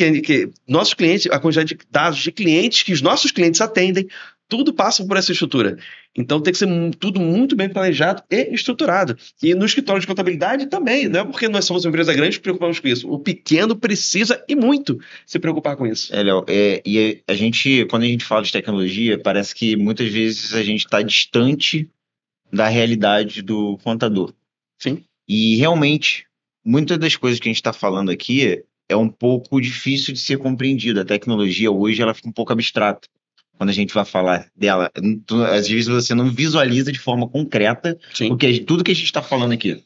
nossos clientes, a quantidade de dados de clientes que os nossos clientes atendem, tudo passa por essa estrutura. Então tem que ser tudo muito bem planejado e estruturado. E no escritório de contabilidade também, não é porque nós somos uma empresa grande que nos preocupamos com isso. O pequeno precisa e muito se preocupar com isso. Léo, e a gente, quando a gente fala de tecnologia, parece que muitas vezes a gente está distante da realidade do contador. Sim. E realmente, muitas das coisas que a gente está falando aqui é um pouco difícil de ser compreendido. A tecnologia hoje ela fica um pouco abstrata. Quando a gente vai falar dela, às vezes você não visualiza de forma concreta tudo que a gente está falando aqui.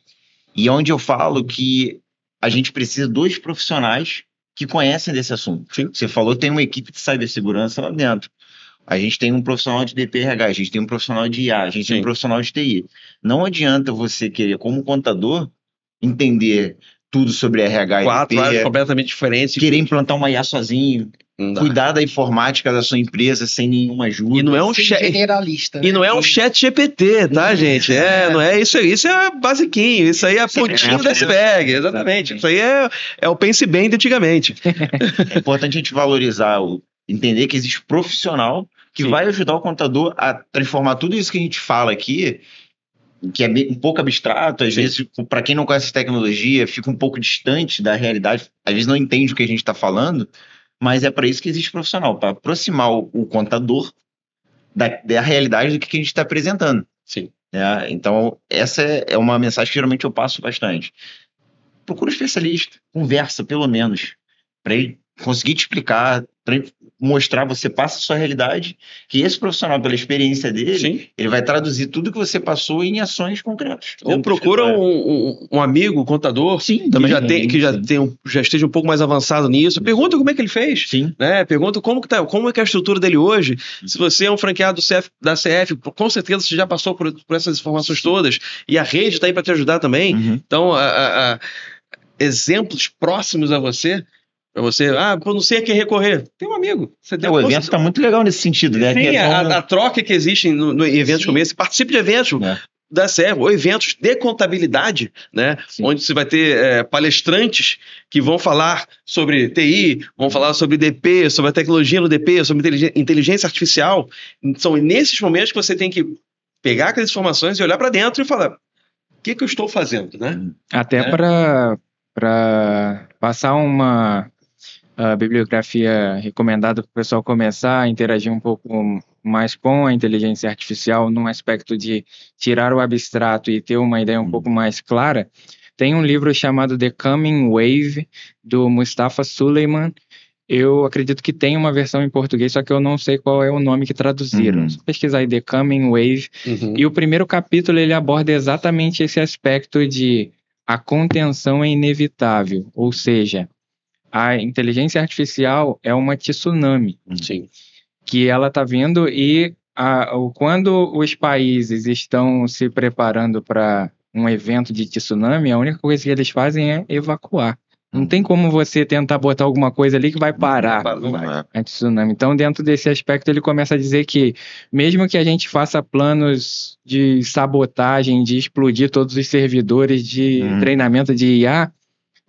E é onde eu falo que a gente precisa de 2 profissionais que conhecem desse assunto. Sim. Você falou que tem uma equipe de cibersegurança lá dentro. A gente tem um profissional de DPRH, a gente tem um profissional de IA, a gente tem um profissional de TI. Não adianta você querer, como contador, entender tudo sobre RH e 4 áreas completamente diferentes. Querer implantar uma IA sozinho. Cuidar da informática da sua empresa sem nenhuma ajuda. E não é um generalista. E não é um chat GPT, tá, gente? Não é isso aí. Isso é basiquinho. Isso aí é a pontinha do iceberg. Exatamente. Isso aí é o pense bem de antigamente. É importante a gente valorizar, entender que existe profissional que vai ajudar o contador a transformar tudo isso que a gente fala aqui, que é um pouco abstrato, às vezes, para quem não conhece tecnologia, fica um pouco distante da realidade, às vezes não entende o que a gente está falando. Mas é para isso que existe profissional, para aproximar o contador da realidade do que a gente está apresentando. Sim. Né? Então, essa é uma mensagem que geralmente eu passo bastante. Procura um especialista, conversa pelo menos, para ele conseguir te explicar, para ele mostrar, você passa a sua realidade, que esse profissional, pela experiência dele, Sim. ele vai traduzir tudo que você passou em ações concretas. Ou procura um amigo, contador, Sim, já esteja um pouco mais avançado nisso. Pergunta como é que ele fez. Sim. Né? Pergunta como é que é a estrutura dele hoje. Se você é um franqueado da CF, com certeza você já passou por essas informações todas. E a rede está aí para te ajudar também. Então, exemplos próximos a você. Pra você, eu não sei a quem recorrer. Tem um amigo. O evento está muito legal nesse sentido, né? Sim, a troca que existe no eventos como esse. Participe de eventos da CF, ou eventos de contabilidade, né? Onde você vai ter palestrantes que vão falar sobre TI, vão falar sobre DP, sobre a tecnologia no DP, sobre inteligência artificial. São nesses momentos que você tem que pegar aquelas informações e olhar para dentro e falar: o que eu estou fazendo, né? Até para passar uma bibliografia recomendada para o pessoal começar a interagir um pouco mais com a inteligência artificial num aspecto de tirar o abstrato e ter uma ideia um pouco mais clara. Tem um livro chamado The Coming Wave, do Mustafa Suleyman. Eu acredito que tem uma versão em português, só que eu não sei qual é o nome que traduziram. Se pesquisar aí, The Coming Wave. E o primeiro capítulo ele aborda exatamente esse aspecto de a contenção é inevitável, ou seja, a inteligência artificial é uma tsunami. Sim. Que ela está vindo e quando os países estão se preparando para um evento de tsunami, a única coisa que eles fazem é evacuar. Não tem como você tentar botar alguma coisa ali que vai parar a tsunami. Então, dentro desse aspecto, ele começa a dizer que mesmo que a gente faça planos de sabotagem, de explodir todos os servidores de treinamento de IA,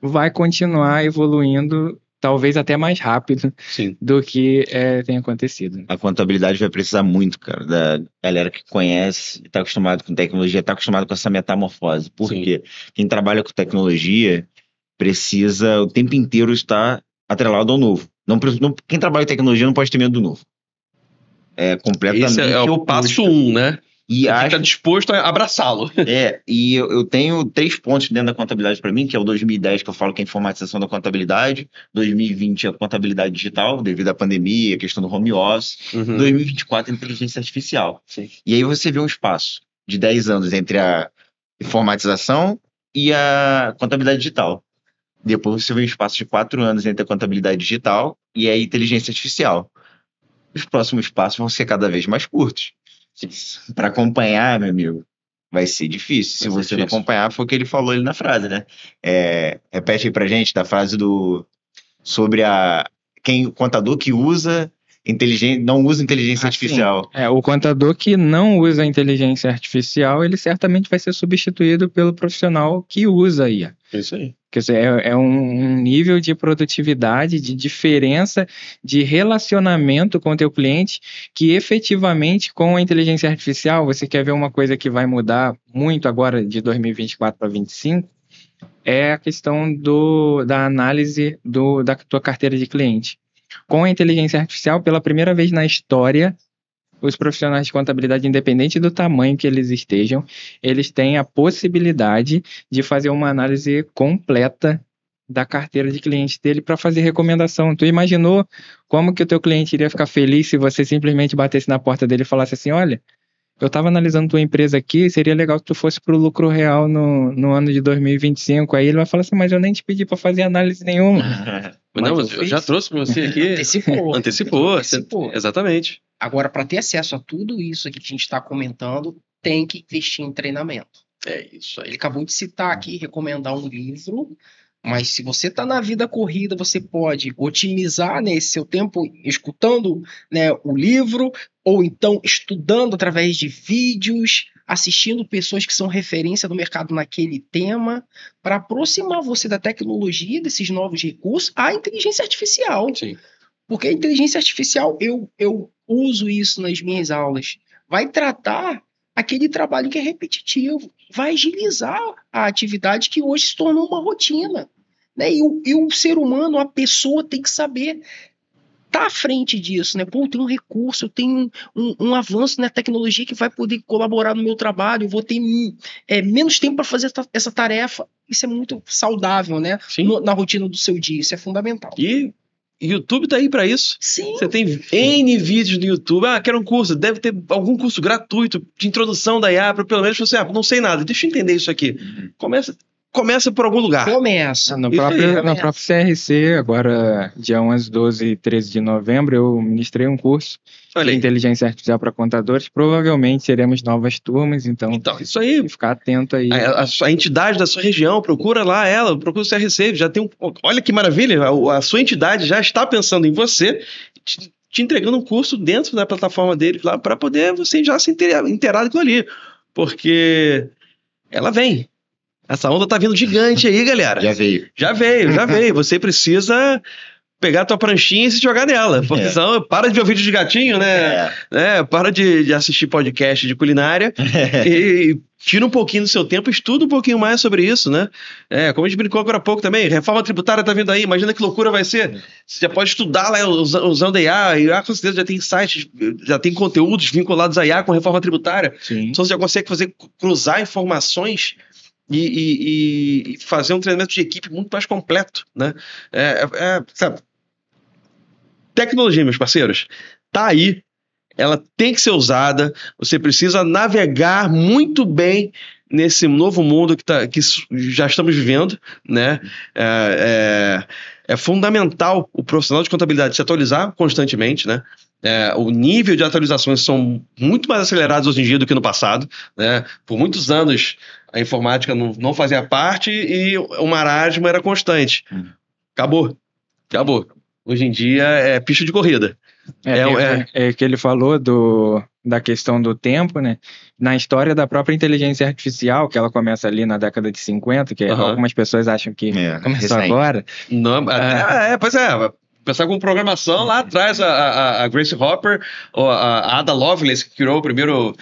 vai continuar evoluindo, talvez até mais rápido do que tem acontecido. A contabilidade vai precisar muito, cara, da galera que conhece, está acostumado com tecnologia, está acostumado com essa metamorfose. Por quê? Quem trabalha com tecnologia precisa o tempo inteiro estar atrelado ao novo. Quem trabalha em tecnologia não pode ter medo do novo. É completamente. Esse é o passo 1, né? E fica disposto a abraçá-lo. E eu tenho 3 pontos dentro da contabilidade para mim, que é o 2010, que eu falo que é a informatização da contabilidade, 2020 é a contabilidade digital, devido à pandemia, a questão do home office, 2024 é a inteligência artificial. E aí você vê um espaço de 10 anos entre a informatização e a contabilidade digital. Depois você vê um espaço de 4 anos entre a contabilidade digital e a inteligência artificial. Os próximos passos vão ser cada vez mais curtos. Para acompanhar, meu amigo, vai ser difícil. Se você não acompanhar, foi o que ele falou ali na frase, né? Repete aí pra gente da frase sobre o contador que não usa inteligência artificial. O contador que não usa inteligência artificial, ele certamente vai ser substituído pelo profissional que usa IA. Isso aí. Quer dizer, é um nível de produtividade, de diferença, de relacionamento com o teu cliente, que efetivamente com a inteligência artificial, você quer ver uma coisa que vai mudar muito agora de 2024 para 2025, é a questão da análise da tua carteira de cliente. Com a inteligência artificial, pela primeira vez na história, os profissionais de contabilidade, independente do tamanho que eles estejam, eles têm a possibilidade de fazer uma análise completa da carteira de cliente dele para fazer recomendação. Tu imaginou como que o teu cliente iria ficar feliz se você simplesmente batesse na porta dele e falasse assim: olha, eu estava analisando tua empresa aqui, seria legal que tu fosse para o lucro real no ano de 2025. Aí ele vai falar assim: mas eu nem te pedi para fazer análise nenhuma. Mas eu já trouxe para você aqui. Antecipou. Exatamente. Agora, para ter acesso a tudo isso aqui que a gente está comentando, tem que investir em treinamento. É isso aí. Ele acabou de citar aqui, recomendar um livro, mas se você está na vida corrida, você pode otimizar, né, esse seu tempo escutando, né, o livro, ou então estudando através de vídeos, assistindo pessoas que são referência do mercado naquele tema, para aproximar você da tecnologia, desses novos recursos, à inteligência artificial. Sim. Porque a inteligência artificial, eu uso isso nas minhas aulas, vai tratar aquele trabalho que é repetitivo, vai agilizar a atividade que hoje se tornou uma rotina. Né? E o ser humano, a pessoa tem que saber tá à frente disso, né? Pô, tem um recurso, tem um avanço na tecnologia que vai poder colaborar no meu trabalho, eu vou ter menos tempo para fazer essa tarefa. Isso é muito saudável, né? Sim. Na rotina do seu dia, isso é fundamental. E YouTube tá aí para isso. Sim. Você tem N vídeos no YouTube. Quero um curso. Deve ter algum curso gratuito de introdução da IA para pelo menos você, não sei nada, deixa eu entender isso aqui. Começa por algum lugar. Começa. No Isso aí, próprio CRC, agora dia 11, 12 e 13 de novembro, eu ministrei um curso Olha de aí. inteligência artificial para contadores. Provavelmente teremos novas turmas, então Isso aí. ficar atento aí. A entidade da sua região, procura lá ela, procura o CRC, já tem olha que maravilha, a sua entidade já está pensando em você, te entregando um curso dentro da plataforma dele lá para poder você já se inteirar daquilo ali, porque ela vem. Essa onda tá vindo gigante aí, galera. Já veio. Já veio. Você precisa pegar a tua pranchinha e se jogar nela. Porque senão, para de ver o vídeo de gatinho, né? Para de assistir podcast de culinária e tira um pouquinho do seu tempo, estuda um pouquinho mais sobre isso, né? Como a gente brincou agora há pouco também, reforma tributária tá vindo aí, imagina que loucura vai ser. Você já pode estudar lá usando a IA, e com certeza já tem sites, já tem conteúdos vinculados a IA com reforma tributária. Sim. Então você já consegue cruzar informações e fazer um treinamento de equipe muito mais completo, né? Sabe? Tecnologia, meus parceiros, tá aí, ela tem que ser usada, você precisa navegar muito bem nesse novo mundo que já estamos vivendo, né? É fundamental o profissional de contabilidade se atualizar constantemente, né? O nível de atualizações são muito mais acelerados hoje em dia do que no passado, né? Por muitos anos a informática não fazia parte e o marasmo era constante. Acabou. Hoje em dia é pista de corrida. É que ele falou da questão do tempo, né? Na história da própria inteligência artificial, que ela começa ali na década de 50, que algumas pessoas acham que começou recente. Agora. Não, pois é. Pensar com programação, lá atrás a Grace Hopper, a Ada Lovelace, que criou o primeiro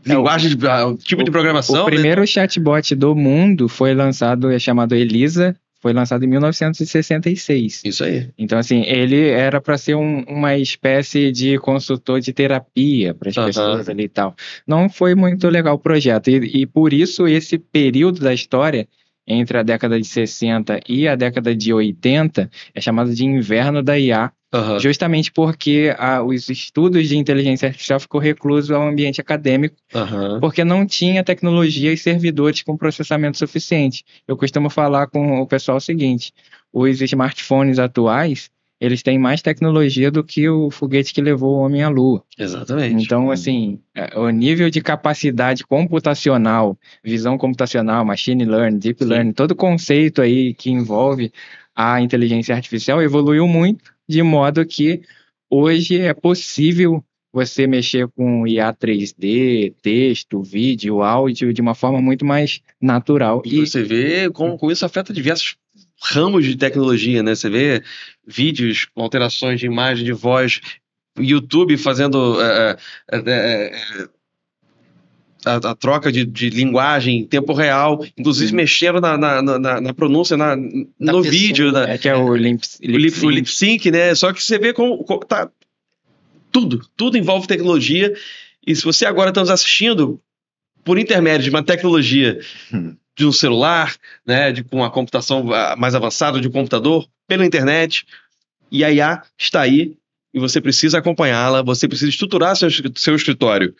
linguagem, tipo de programação. O primeiro chatbot do mundo foi lançado, chamado Elisa, foi lançado em 1966. Isso aí. Então, assim, ele era para ser uma espécie de consultor de terapia para as pessoas ali e tal. Não foi muito legal o projeto. E por isso, esse período da história, entre a década de 60 e a década de 80, é chamado de inverno da IA. Justamente porque os estudos de inteligência artificial ficou recluso ao ambiente acadêmico, porque não tinha tecnologia e servidores com processamento suficiente. Eu costumo falar com o pessoal o seguinte: os smartphones atuais, eles têm mais tecnologia do que o foguete que levou o homem à Lua. Exatamente. Então, assim, o nível de capacidade computacional, visão computacional, machine learning, deep learning, todo conceito aí que envolve a inteligência artificial evoluiu muito, de modo que hoje é possível você mexer com IA 3D, texto, vídeo, áudio, de uma forma muito mais natural. E você vê como isso afeta diversos ramos de tecnologia, né? Você vê vídeos com alterações de imagem, de voz, YouTube fazendo a troca de linguagem em tempo real, inclusive mexendo na pronúncia no vídeo. Que é o lip sync, né? Só que você vê como tá tudo envolve tecnologia, e se você agora está nos assistindo por intermédio de uma tecnologia de um celular, né, com uma computação mais avançada, de um computador, pela internet, e a IA está aí, e você precisa acompanhá-la, você precisa estruturar seu escritório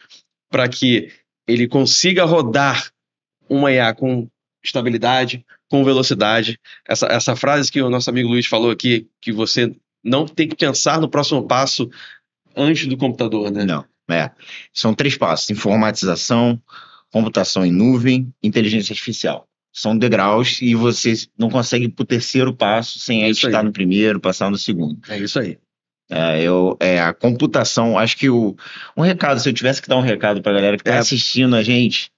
para que ele consiga rodar uma IA com estabilidade, com velocidade. Essa frase que o nosso amigo Luiz falou aqui, que você não tem que pensar no próximo passo antes do computador, né? Não, são 3 passos: informatização, computação em nuvem, inteligência artificial. São degraus e você não consegue ir para o terceiro passo sem estar no primeiro, passar no segundo. É isso aí. A computação, acho que um recado, se eu tivesse que dar um recado para a galera que está assistindo a gente,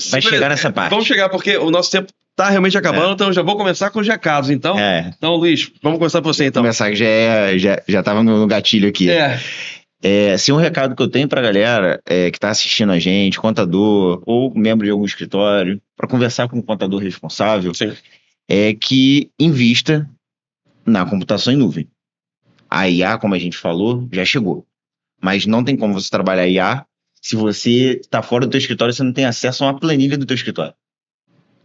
vai chegar nessa parte. Vamos chegar, porque o nosso tempo está realmente acabando, então eu já vou começar com os recados, então. Então, Luiz, vamos começar por você, então. Vou começar, que já estava no gatilho aqui. Um recado que eu tenho para a galera que está assistindo a gente, contador ou membro de algum escritório, para conversar com um contador responsável, é que invista na computação em nuvem. A IA, como a gente falou, já chegou. Mas não tem como você trabalhar IA se você está fora do teu escritório e você não tem acesso a uma planilha do teu escritório.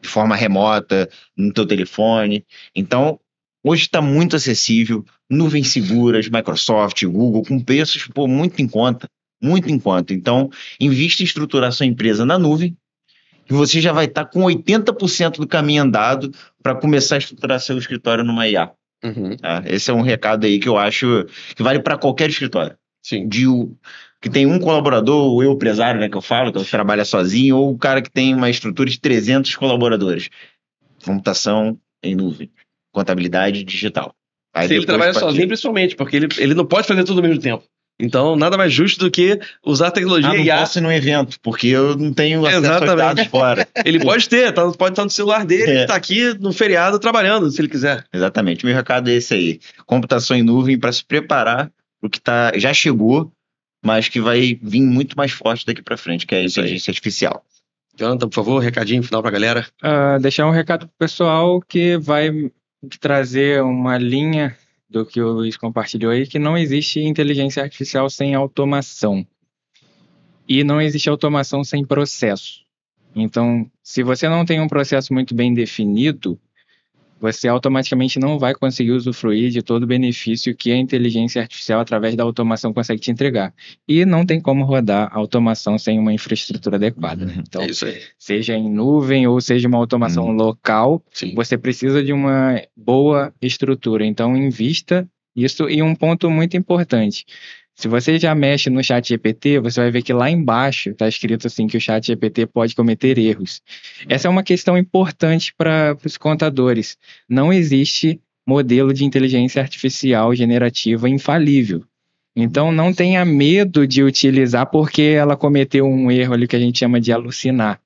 De forma remota, no teu telefone. Então, hoje está muito acessível, nuvens seguras, Microsoft, Google, com preços muito em conta. Muito em conta. Então, invista em estruturar sua empresa na nuvem, que você já vai estar com 80% do caminho andado para começar a estruturar seu escritório numa IA. Tá? Esse é um recado aí que eu acho que vale para qualquer escritório. Sim. Que tem um colaborador, ou eu, empresário, né, que eu falo, que trabalha sozinho, ou o cara que tem uma estrutura de 300 colaboradores. Computação em nuvem. Contabilidade digital. Aí Se ele trabalha sozinho, principalmente, porque ele não pode fazer tudo ao mesmo tempo. Então, nada mais justo do que usar a tecnologia não IA. posso ir num evento, porque eu não tenho acesso aos dados fora. Ele pode ter, pode estar no celular dele, tá aqui no feriado trabalhando, se ele quiser. Exatamente, meu recado é esse aí. Computação em nuvem para se preparar para o que já chegou, mas que vai vir muito mais forte daqui para frente, que é a inteligência artificial. Jonathan, por favor, recadinho final para a galera. Deixar um recado pro pessoal que vai trazer uma linha do que o Luiz compartilhou aí, que não existe inteligência artificial sem automação. E não existe automação sem processo. Então, se você não tem um processo muito bem definido, você automaticamente não vai conseguir usufruir de todo o benefício que a inteligência artificial, através da automação, consegue te entregar. E não tem como rodar a automação sem uma infraestrutura adequada. Né? Então, é isso aí. Seja em nuvem ou seja uma automação local, Sim. você precisa de uma boa estrutura. Então, invista isso. E um ponto muito importante, se você já mexe no ChatGPT, você vai ver que lá embaixo está escrito assim que o ChatGPT pode cometer erros. Essa é uma questão importante para os contadores. Não existe modelo de inteligência artificial generativa infalível. Então, não tenha medo de utilizar porque ela cometeu um erro ali que a gente chama de alucinar.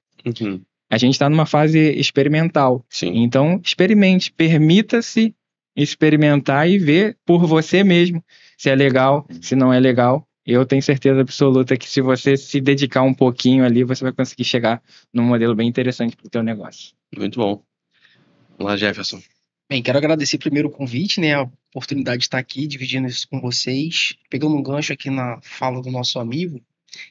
A gente está numa fase experimental. Sim. Então, experimente, permita-se experimentar e ver por você mesmo se é legal, se não é legal. Eu tenho certeza absoluta que se você se dedicar um pouquinho ali, você vai conseguir chegar num modelo bem interessante para o teu negócio. Muito bom. Vamos lá, Jefferson. Bem, quero agradecer primeiro o convite, né, a oportunidade de estar aqui dividindo isso com vocês. Pegando um gancho aqui na fala do nosso amigo,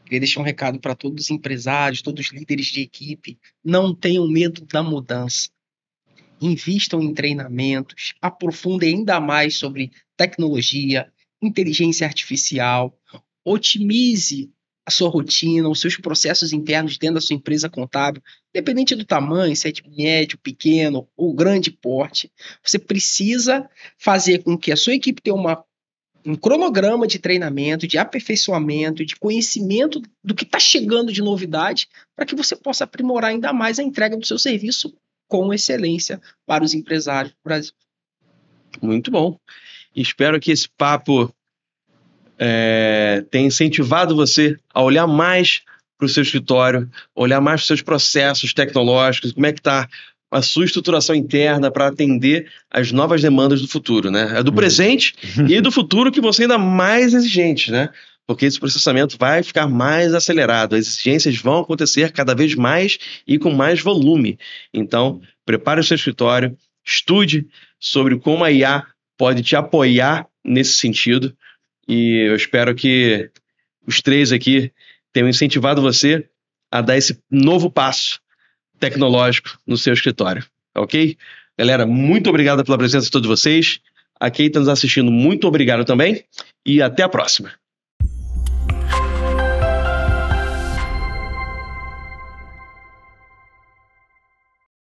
queria deixar um recado para todos os empresários, todos os líderes de equipe. Não tenham medo da mudança. Invistam em treinamentos, aprofundem ainda mais sobre tecnologia, inteligência artificial, otimize a sua rotina, os seus processos internos dentro da sua empresa contábil, independente do tamanho, se é de médio, pequeno ou grande porte. Você precisa fazer com que a sua equipe tenha um cronograma de treinamento, de aperfeiçoamento, de conhecimento do que está chegando de novidade, para que você possa aprimorar ainda mais a entrega do seu serviço com excelência para os empresários do Brasil. Muito bom. Espero que esse papo tenha incentivado você a olhar mais para o seu escritório, olhar mais para os seus processos tecnológicos, como é que está a sua estruturação interna para atender as novas demandas do futuro, né? É do presente e do futuro que vão ser ainda mais exigentes, né? Porque esse processamento vai ficar mais acelerado, as exigências vão acontecer cada vez mais e com mais volume. Então, prepare o seu escritório, estude sobre como a IA pode te apoiar nesse sentido, e eu espero que os três aqui tenham incentivado você a dar esse novo passo tecnológico no seu escritório, ok? Galera, muito obrigado pela presença de todos vocês. A quem está nos assistindo, muito obrigado também, e até a próxima.